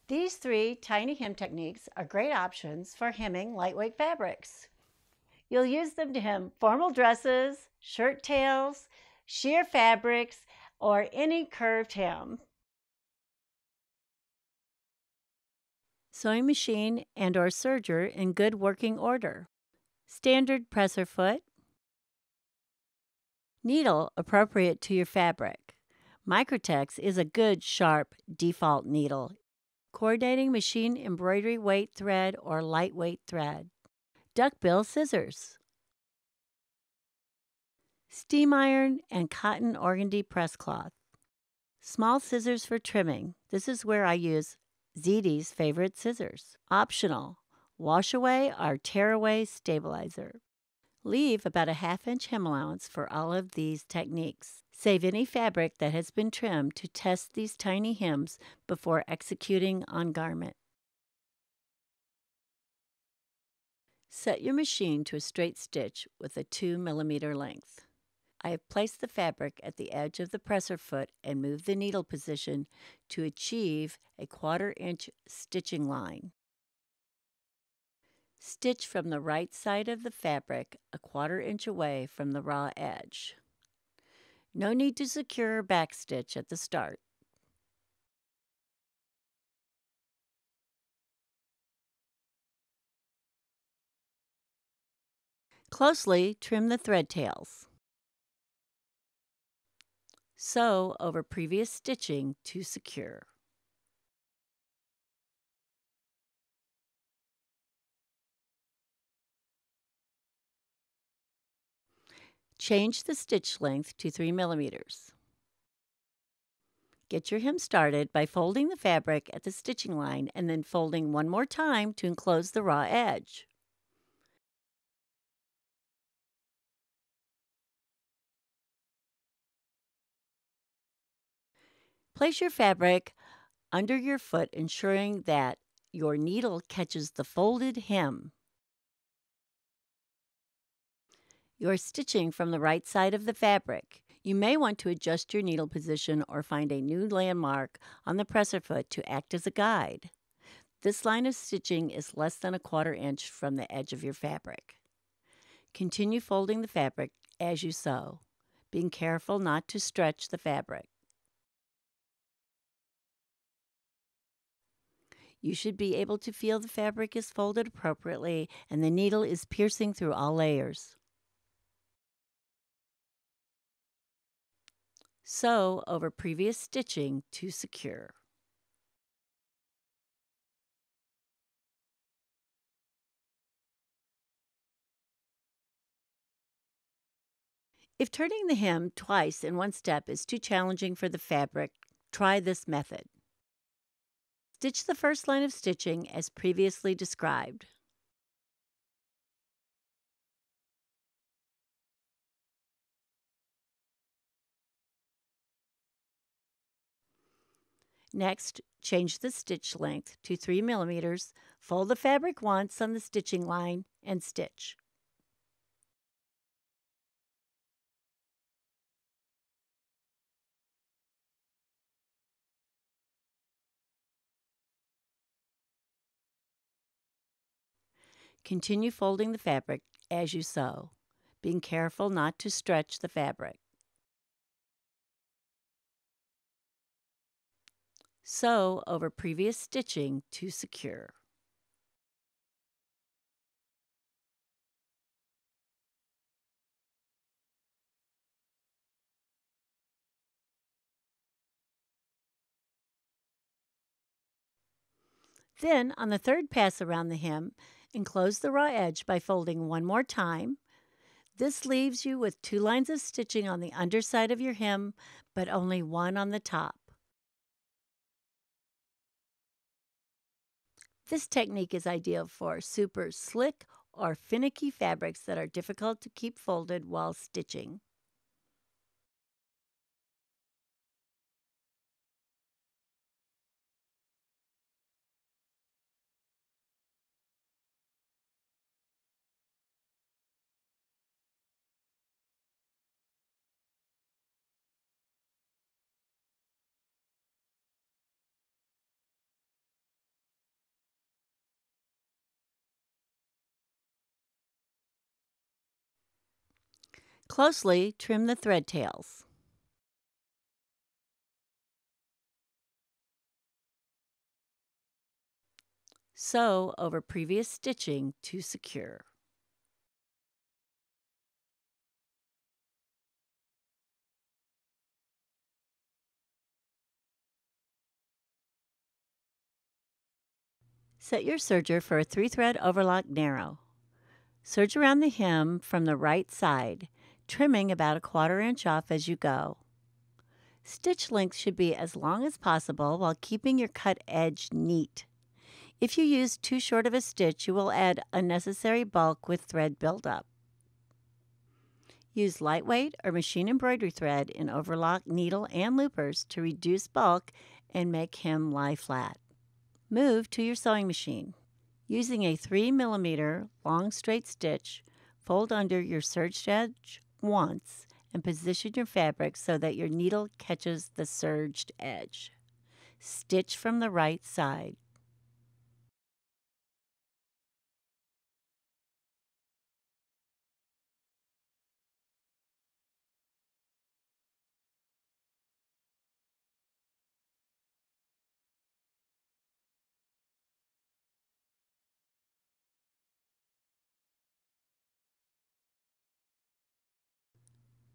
These three tiny hem techniques are great options for hemming lightweight fabrics. You'll use them to hem formal dresses, shirt tails, sheer fabrics, or any curved hem. Sewing machine and or serger in good working order. Standard presser foot. Needle appropriate to your fabric. Microtex is a good, sharp, default needle. Coordinating machine embroidery weight thread or lightweight thread. Duckbill scissors. Steam iron and cotton organdy press cloth. Small scissors for trimming. This is where I use Zede's favorite scissors. Optional. Wash away or tear away stabilizer. Leave about a ½ inch hem allowance for all of these techniques. Save any fabric that has been trimmed to test these tiny hems before executing on garment. Set your machine to a straight stitch with a 2mm length. I have placed the fabric at the edge of the presser foot and moved the needle position to achieve a 1/4 inch stitching line. Stitch from the right side of the fabric a 1/4 inch away from the raw edge. No need to secure or backstitch at the start. Closely trim the thread tails. Sew over previous stitching to secure. Change the stitch length to 3mm. Get your hem started by folding the fabric at the stitching line and then folding one more time to enclose the raw edge. Place your fabric under your foot, ensuring that your needle catches the folded hem. You're stitching from the right side of the fabric. You may want to adjust your needle position or find a new landmark on the presser foot to act as a guide. This line of stitching is less than a 1/4 inch from the edge of your fabric. Continue folding the fabric as you sew, being careful not to stretch the fabric. You should be able to feel the fabric is folded appropriately and the needle is piercing through all layers. Sew over previous stitching to secure. If turning the hem twice in one step is too challenging for the fabric, try this method. Stitch the first line of stitching as previously described. Next, change the stitch length to 3mm, fold the fabric once on the stitching line, and stitch. Continue folding the fabric as you sew, being careful not to stretch the fabric. Sew over previous stitching to secure. Then, on the third pass around the hem, enclose the raw edge by folding one more time. This leaves you with 2 lines of stitching on the underside of your hem, but only one on the top. This technique is ideal for super slick or finicky fabrics that are difficult to keep folded while stitching. Closely trim the thread tails. Sew over previous stitching to secure. Set your serger for a 3-thread overlock narrow. Serge around the hem from the right side, trimming about a 1/4 inch off as you go. Stitch length should be as long as possible while keeping your cut edge neat. If you use too short of a stitch, you will add unnecessary bulk with thread buildup. Use lightweight or machine embroidery thread in overlock, needle, and loopers to reduce bulk and make hem lie flat. Move to your sewing machine. Using a 3mm long straight stitch, fold under your serged edge once and position your fabric so that your needle catches the serged edge. Stitch from the right side.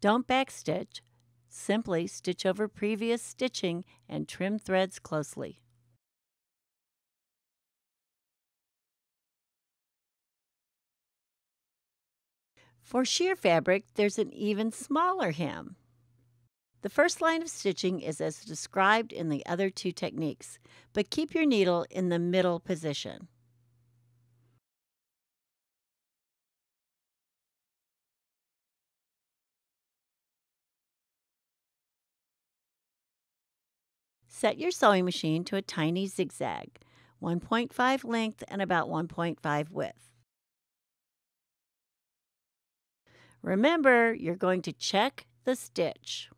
Don't backstitch. Simply stitch over previous stitching and trim threads closely. For sheer fabric, there's an even smaller hem. The first line of stitching is as described in the other two techniques, but keep your needle in the middle position. Set your sewing machine to a tiny zigzag, 1.5 length and about 1.5 width. Remember, you're going to check the stitch.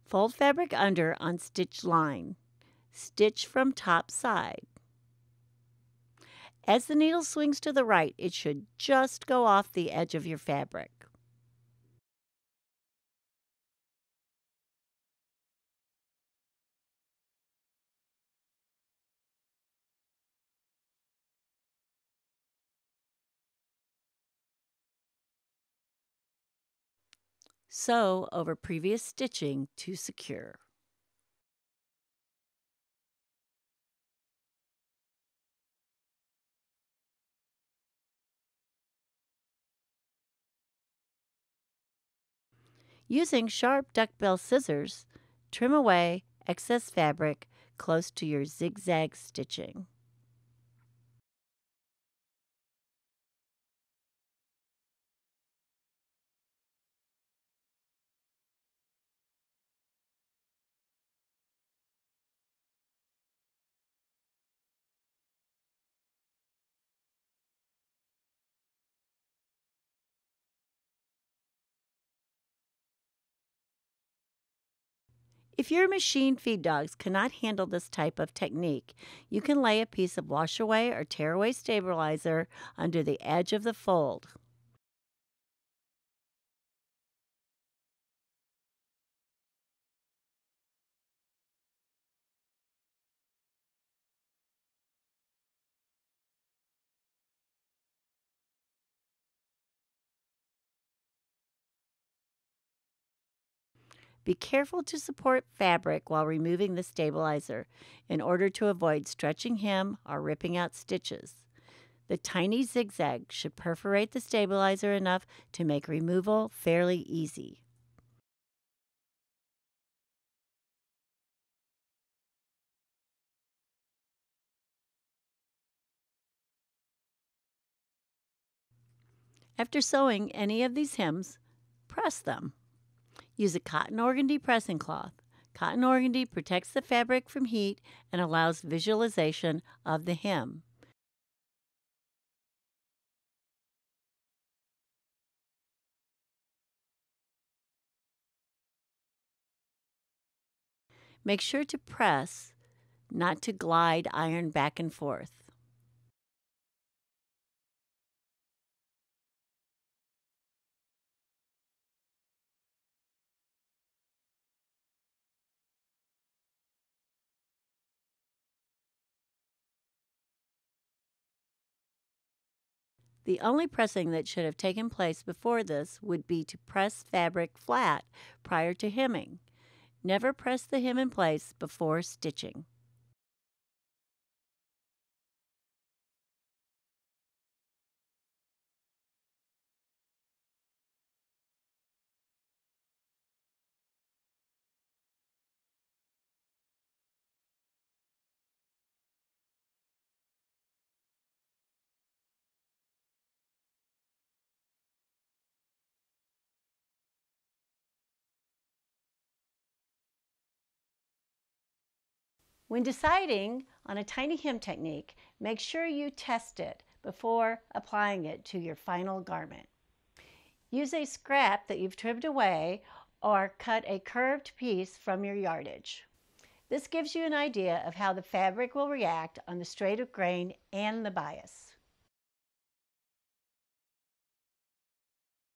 Fold fabric under on stitch line. Stitch from top side. As the needle swings to the right, it should just go off the edge of your fabric. Sew over previous stitching to secure. Using sharp duckbill scissors, trim away excess fabric close to your zigzag stitching. If your machine feed dogs cannot handle this type of technique, you can lay a piece of wash-away or tear-away stabilizer under the edge of the fold. Be careful to support fabric while removing the stabilizer in order to avoid stretching hem or ripping out stitches. The tiny zigzag should perforate the stabilizer enough to make removal fairly easy. After sewing any of these hems, press them. Use a cotton organdy pressing cloth. Cotton organdy protects the fabric from heat and allows visualization of the hem. Make sure to press, not to glide iron back and forth. The only pressing that should have taken place before this would be to press fabric flat prior to hemming. Never press the hem in place before stitching. When deciding on a tiny hem technique, make sure you test it before applying it to your final garment. Use a scrap that you've trimmed away or cut a curved piece from your yardage. This gives you an idea of how the fabric will react on the straight of grain and the bias.